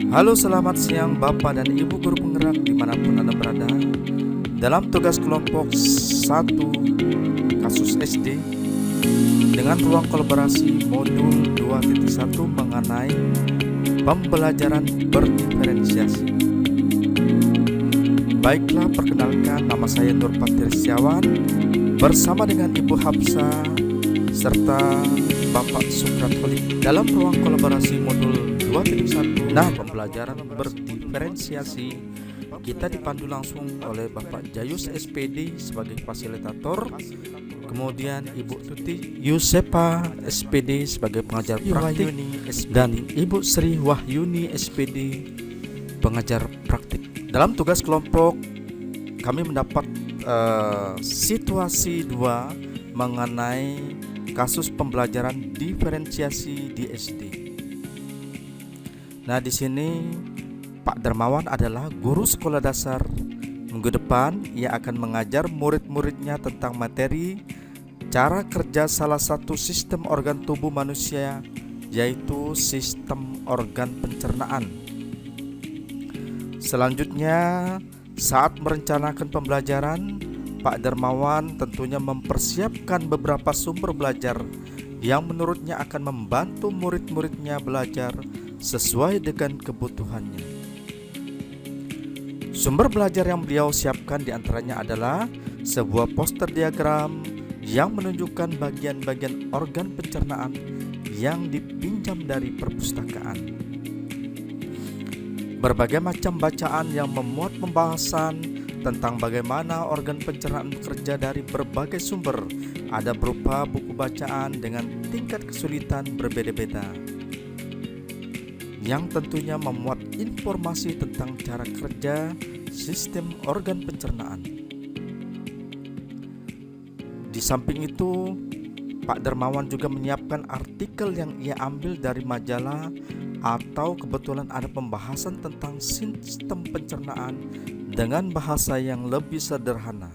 Halo, selamat siang Bapak dan Ibu guru penggerak dimanapun Anda berada. Dalam tugas kelompok 1 kasus SD dengan ruang kolaborasi modul 2.1 mengenai pembelajaran berdiferensiasi. Baiklah, perkenalkan, nama saya Nur Patriawan bersama dengan Ibu Hapsa serta Bapak Sukratoli dalam ruang kolaborasi modul 2.1. Nah, pembelajaran berdiferensiasi kita dipandu langsung oleh Bapak Jayus SPD sebagai fasilitator, kemudian Ibu Tuti Yusepa SPD sebagai pengajar praktik, dan Ibu Sri Wahyuni SPD pengajar praktik. Dalam tugas kelompok kami mendapat situasi 2 mengenai kasus pembelajaran diferensiasi di SD. Nah, di sini Pak Darmawan adalah guru sekolah dasar. Minggu depan ia akan mengajar murid-muridnya tentang materi cara kerja salah satu sistem organ tubuh manusia, yaitu sistem organ pencernaan. Selanjutnya, saat merencanakan pembelajaran, Pak Darmawan tentunya mempersiapkan beberapa sumber belajar yang menurutnya akan membantu murid-muridnya belajar sesuai dengan kebutuhannya. Sumber belajar yang beliau siapkan diantaranya adalah sebuah poster diagram yang menunjukkan bagian-bagian organ pencernaan yang dipinjam dari perpustakaan. Berbagai macam bacaan yang memuat pembahasan tentang bagaimana organ pencernaan bekerja dari berbagai sumber, ada berupa buku bacaan dengan tingkat kesulitan berbeda-beda, yang tentunya memuat informasi tentang cara kerja sistem organ pencernaan. Di samping itu, Pak Darmawan juga menyiapkan artikel yang ia ambil dari majalah atau kebetulan ada pembahasan tentang sistem pencernaan dengan bahasa yang lebih sederhana.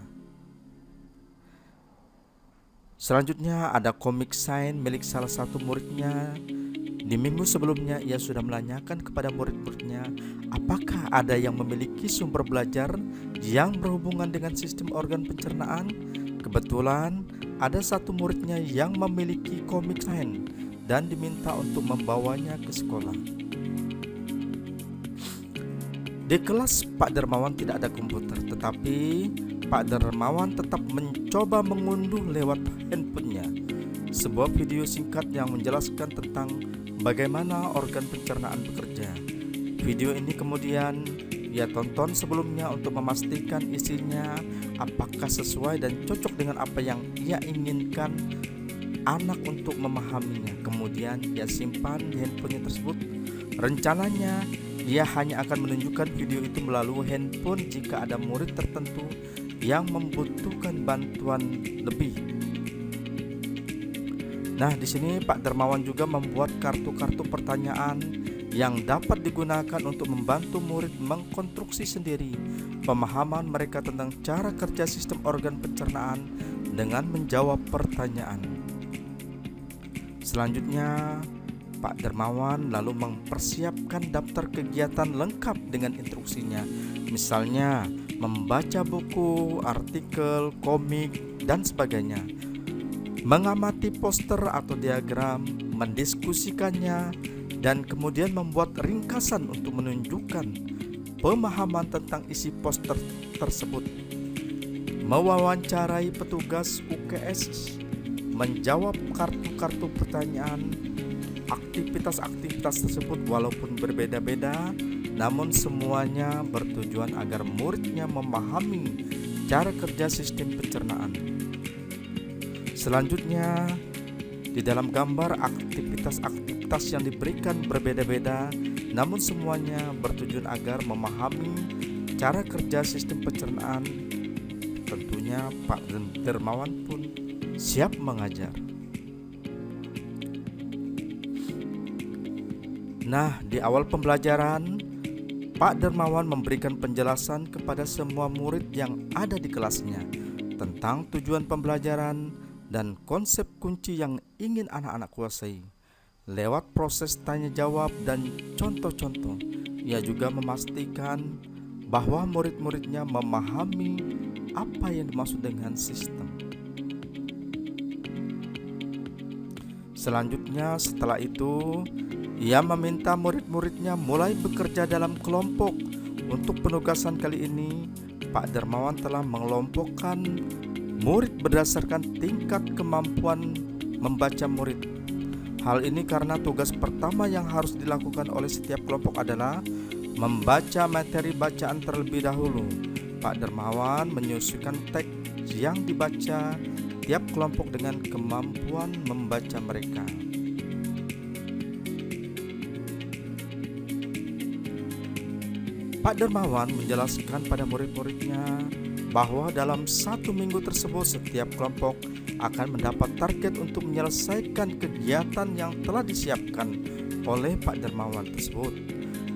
Selanjutnya ada komik sains milik salah satu muridnya. Di minggu sebelumnya ia sudah menanyakan kepada murid-muridnya apakah ada yang memiliki sumber belajar yang berhubungan dengan sistem organ pencernaan. Kebetulan ada satu muridnya yang memiliki komik sains dan diminta untuk membawanya ke sekolah. Di kelas Pak Darmawan tidak ada komputer, tetapi Pak Darmawan tetap mencoba mengunduh lewat handphonenya sebuah video singkat yang menjelaskan tentang bagaimana organ pencernaan bekerja. Video ini kemudian ia tonton sebelumnya untuk memastikan isinya apakah sesuai dan cocok dengan apa yang ia inginkan anak untuk memahaminya. Kemudian ia simpan di handphonenya tersebut. Rencananya ia hanya akan menunjukkan video itu melalui handphone jika ada murid tertentu yang membutuhkan bantuan lebih. Nah, di sini Pak Darmawan juga membuat kartu-kartu pertanyaan yang dapat digunakan untuk membantu murid mengkonstruksi sendiri pemahaman mereka tentang cara kerja sistem organ pencernaan dengan menjawab pertanyaan. Selanjutnya, Pak Darmawan lalu mempersiapkan daftar kegiatan lengkap dengan instruksinya, misalnya membaca buku, artikel, komik, dan sebagainya, mengamati poster atau diagram, mendiskusikannya, dan kemudian membuat ringkasan untuk menunjukkan pemahaman tentang isi poster tersebut, mewawancarai petugas UKS, menjawab kartu-kartu pertanyaan. Aktivitas-aktivitas tersebut walaupun berbeda-beda, namun semuanya bertujuan agar muridnya memahami cara kerja sistem pencernaan. Selanjutnya, di dalam gambar aktivitas-aktivitas yang diberikan berbeda-beda, namun semuanya bertujuan agar memahami cara kerja sistem pencernaan. Tentunya Pak Darmawan pun siap mengajar. Nah, di awal pembelajaran, Pak Darmawan memberikan penjelasan kepada semua murid yang ada di kelasnya tentang tujuan pembelajaran dan konsep kunci yang ingin anak-anak kuasai. Lewat proses tanya jawab dan contoh-contoh, ia juga memastikan bahwa murid-muridnya memahami apa yang dimaksud dengan sistem. Selanjutnya, setelah itu, ia meminta murid-muridnya mulai bekerja dalam kelompok. Untuk penugasan kali ini, Pak Dermawan telah mengelompokkan murid berdasarkan tingkat kemampuan membaca murid. Hal ini karena tugas pertama yang harus dilakukan oleh setiap kelompok adalah membaca materi bacaan terlebih dahulu. Pak Dermawan menyusun teks yang dibaca tiap kelompok dengan kemampuan membaca mereka. Pak Dermawan menjelaskan pada murid-muridnya bahwa dalam 1 minggu tersebut setiap kelompok akan mendapat target untuk menyelesaikan kegiatan yang telah disiapkan oleh Pak Dermawan tersebut.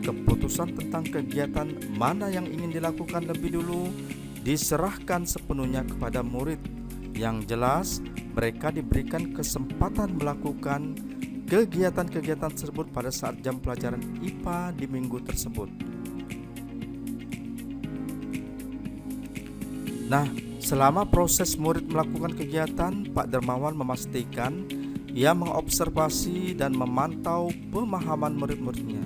Keputusan tentang kegiatan mana yang ingin dilakukan lebih dulu diserahkan sepenuhnya kepada murid. Yang jelas, mereka diberikan kesempatan melakukan kegiatan-kegiatan tersebut pada saat jam pelajaran IPA di minggu tersebut. Nah, selama proses murid melakukan kegiatan, Pak Dermawan memastikan ia mengobservasi dan memantau pemahaman murid-muridnya.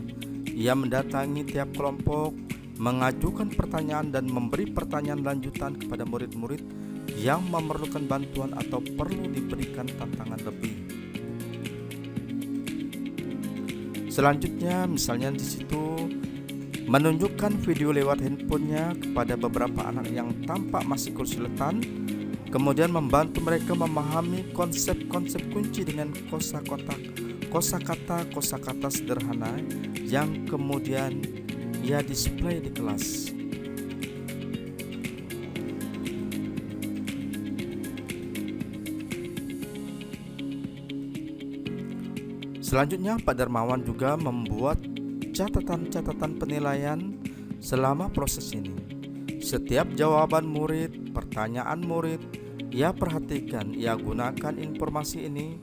Ia mendatangi tiap kelompok, mengajukan pertanyaan dan memberi pertanyaan lanjutan kepada murid-murid yang memerlukan bantuan atau perlu diberikan tantangan lebih. Selanjutnya, misalnya di situ menunjukkan video lewat handphonenya kepada beberapa anak yang tampak masih kesulitan, kemudian membantu mereka memahami konsep-konsep kunci dengan kosakata sederhana yang kemudian ia display di kelas. Selanjutnya, Pak Dermawan juga membuat catatan-catatan penilaian selama proses ini. Setiap jawaban murid, pertanyaan murid, ia perhatikan, ia gunakan informasi ini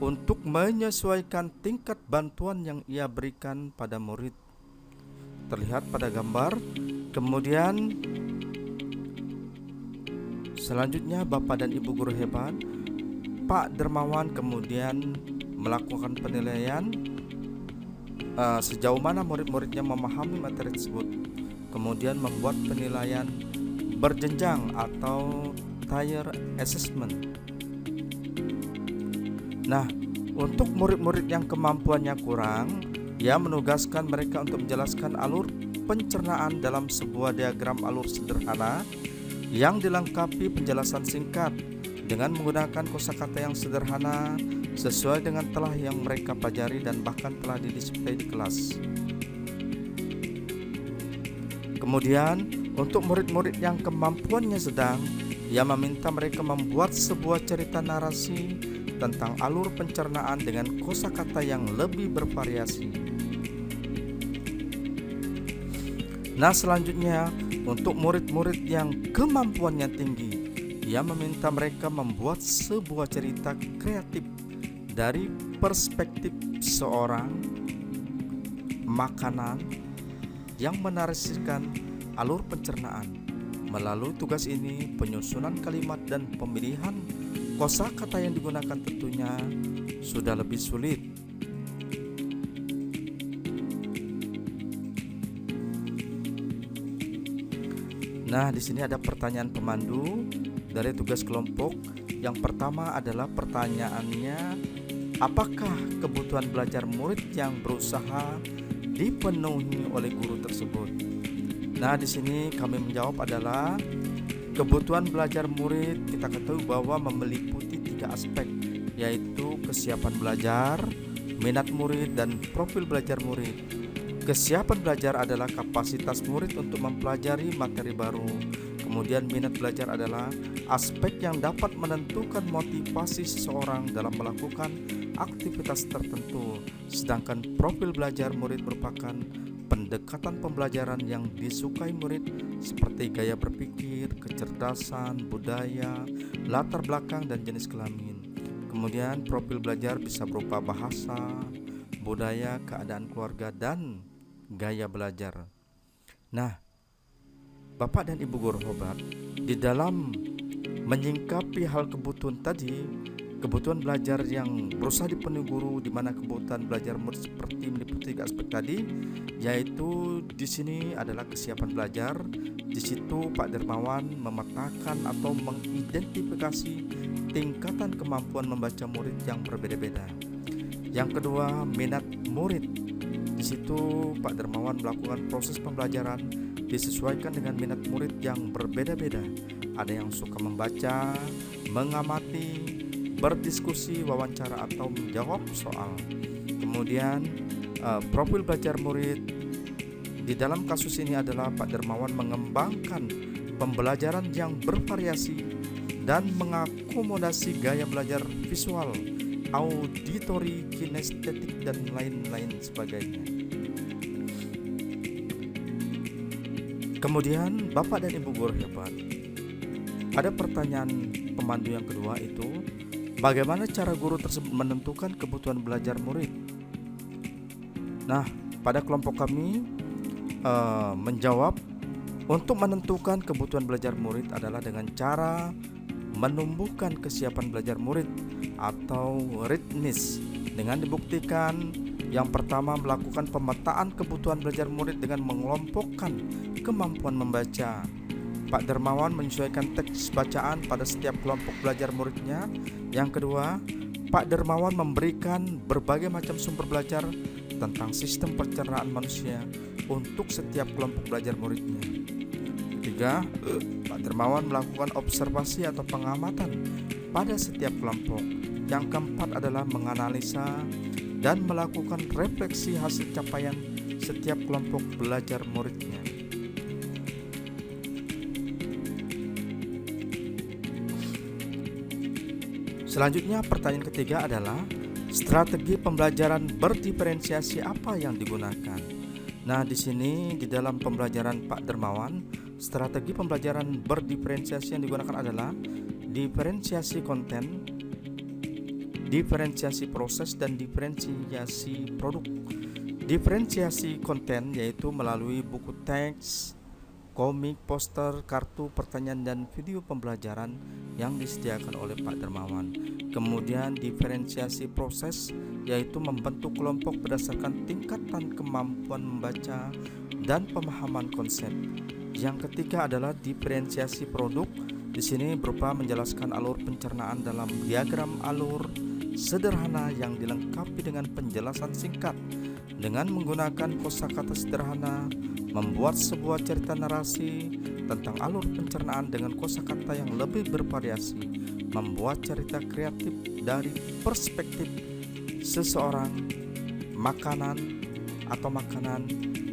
untuk menyesuaikan tingkat bantuan yang ia berikan pada murid. Terlihat pada gambar. Kemudian selanjutnya, Bapak dan Ibu guru hebat, Pak Dermawan kemudian melakukan penilaian sejauh mana murid-muridnya memahami materi tersebut, kemudian membuat penilaian berjenjang atau tier assessment. Nah, untuk murid-murid yang kemampuannya kurang, ia menugaskan mereka untuk menjelaskan alur pencernaan dalam sebuah diagram alur sederhana yang dilengkapi penjelasan singkat dengan menggunakan kosakata yang sederhana sesuai dengan telah yang mereka pelajari dan bahkan telah didisplay di kelas. Kemudian, untuk murid-murid yang kemampuannya sedang, ia meminta mereka membuat sebuah cerita narasi tentang alur pencernaan dengan kosakata yang lebih bervariasi. Nah, selanjutnya, untuk murid-murid yang kemampuannya tinggi, ia meminta mereka membuat sebuah cerita kreatif dari perspektif seorang makanan yang menarasikan alur pencernaan. Melalui tugas ini, penyusunan kalimat dan pemilihan kosakata yang digunakan tentunya sudah lebih sulit. Nah, di sini ada pertanyaan pemandu dari tugas kelompok. Yang pertama adalah pertanyaannya, apakah kebutuhan belajar murid yang berusaha dipenuhi oleh guru tersebut? Nah, di sini kami menjawab adalah kebutuhan belajar murid kita ketahui bahwa meliputi 3 aspek, yaitu kesiapan belajar, minat murid, dan profil belajar murid. Kesiapan belajar adalah kapasitas murid untuk mempelajari materi baru. Kemudian minat belajar adalah aspek yang dapat menentukan motivasi seseorang dalam melakukan aktivitas tertentu. Sedangkan profil belajar murid merupakan pendekatan pembelajaran yang disukai murid seperti gaya berpikir, kecerdasan, budaya, latar belakang, dan jenis kelamin. Kemudian profil belajar bisa berupa bahasa, budaya, keadaan keluarga, dan gaya belajar. Nah, Bapak dan Ibu guru hebat, di dalam menyingkapi hal kebutuhan tadi, kebutuhan belajar yang berusaha dipenuhi guru, di mana kebutuhan belajar murid seperti meliputi 3 aspek tadi, yaitu di sini adalah kesiapan belajar. Di situ Pak Dermawan memetakan atau mengidentifikasi tingkatan kemampuan membaca murid yang berbeda-beda. Yang kedua, minat murid. Di situ Pak Dermawan melakukan proses pembelajaran disesuaikan dengan minat murid yang berbeda-beda. Ada yang suka membaca, mengamati, berdiskusi, wawancara, atau menjawab soal. Kemudian profil belajar murid di dalam kasus ini adalah Pak Dermawan mengembangkan pembelajaran yang bervariasi dan mengakomodasi gaya belajar visual, auditori, kinestetik, dan lain-lain sebagainya. Kemudian Bapak dan Ibu guru hebat, pada pertanyaan pemandu yang kedua itu, bagaimana cara guru tersebut menentukan kebutuhan belajar murid? Nah, pada kelompok kami menjawab, untuk menentukan kebutuhan belajar murid adalah dengan cara menumbuhkan kesiapan belajar murid atau readiness, dengan dibuktikan yang pertama melakukan pemetaan kebutuhan belajar murid dengan mengelompokkan kemampuan membaca. Pak Dermawan menyesuaikan teks bacaan pada setiap kelompok belajar muridnya. Yang kedua, Pak Dermawan memberikan berbagai macam sumber belajar tentang sistem pencernaan manusia untuk setiap kelompok belajar muridnya. Ketiga, Pak Dermawan melakukan observasi atau pengamatan pada setiap kelompok. Yang keempat adalah menganalisa dan melakukan refleksi hasil capaian setiap kelompok belajar muridnya. Selanjutnya, pertanyaan ketiga adalah strategi pembelajaran berdiferensiasi apa yang digunakan. Nah, di sini di dalam pembelajaran Pak Dermawan, strategi pembelajaran berdiferensiasi yang digunakan adalah diferensiasi konten, diferensiasi proses, dan diferensiasi produk. Diferensiasi konten yaitu melalui buku teks, komik, poster, kartu, pertanyaan, dan video pembelajaran yang disediakan oleh Pak Dermawan. Kemudian diferensiasi proses yaitu membentuk kelompok berdasarkan tingkatan kemampuan membaca dan pemahaman konsep. Yang ketiga adalah diferensiasi produk. Di sini berupa menjelaskan alur pencernaan dalam diagram alur sederhana yang dilengkapi dengan penjelasan singkat dengan menggunakan kosakata sederhana, membuat sebuah cerita narasi tentang alur pencernaan dengan kosakata yang lebih bervariasi, membuat cerita kreatif dari perspektif seseorang, makanan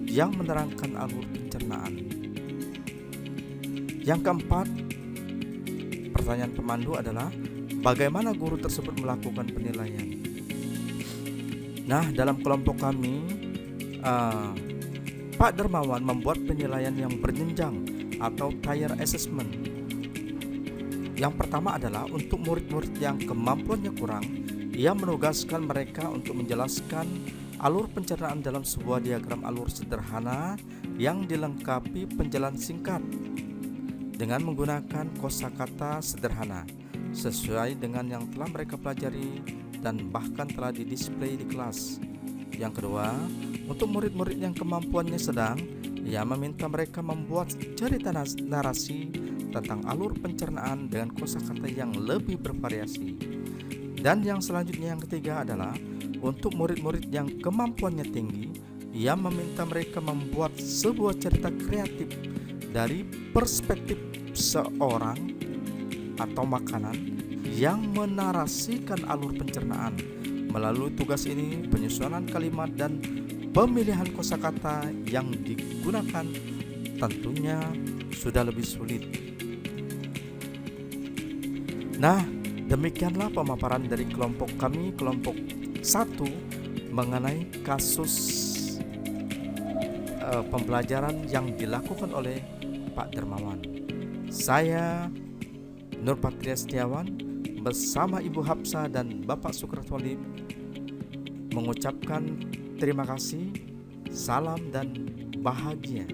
yang menerangkan alur pencernaan. Yang keempat, pertanyaan pemandu adalah bagaimana guru tersebut melakukan penilaian. Nah, dalam kelompok kami, Pak Dermawan membuat penilaian yang berjenjang atau tier assessment. Yang pertama adalah untuk murid-murid yang kemampuannya kurang, ia menugaskan mereka untuk menjelaskan alur pencernaan dalam sebuah diagram alur sederhana yang dilengkapi penjelasan singkat dengan menggunakan kosakata sederhana sesuai dengan yang telah mereka pelajari dan bahkan telah didisplay di kelas. Yang kedua, untuk murid-murid yang kemampuannya sedang, ia meminta mereka membuat cerita narasi tentang alur pencernaan dengan kosakata yang lebih bervariasi. Dan yang selanjutnya, yang ketiga adalah untuk murid-murid yang kemampuannya tinggi, ia meminta mereka membuat sebuah cerita kreatif dari perspektif seorang atau makanan yang menarasikan alur pencernaan. Melalui tugas ini, penyusunan kalimat dan pemilihan kosakata yang digunakan tentunya sudah lebih sulit. Nah, demikianlah pemaparan dari kelompok kami, kelompok 1, mengenai kasus pembelajaran yang dilakukan oleh Pak Dermawan. Saya Nur Patria Setiawan bersama Ibu Hapsa dan Bapak Sukratwali mengucapkan terima kasih. Salam dan bahagia.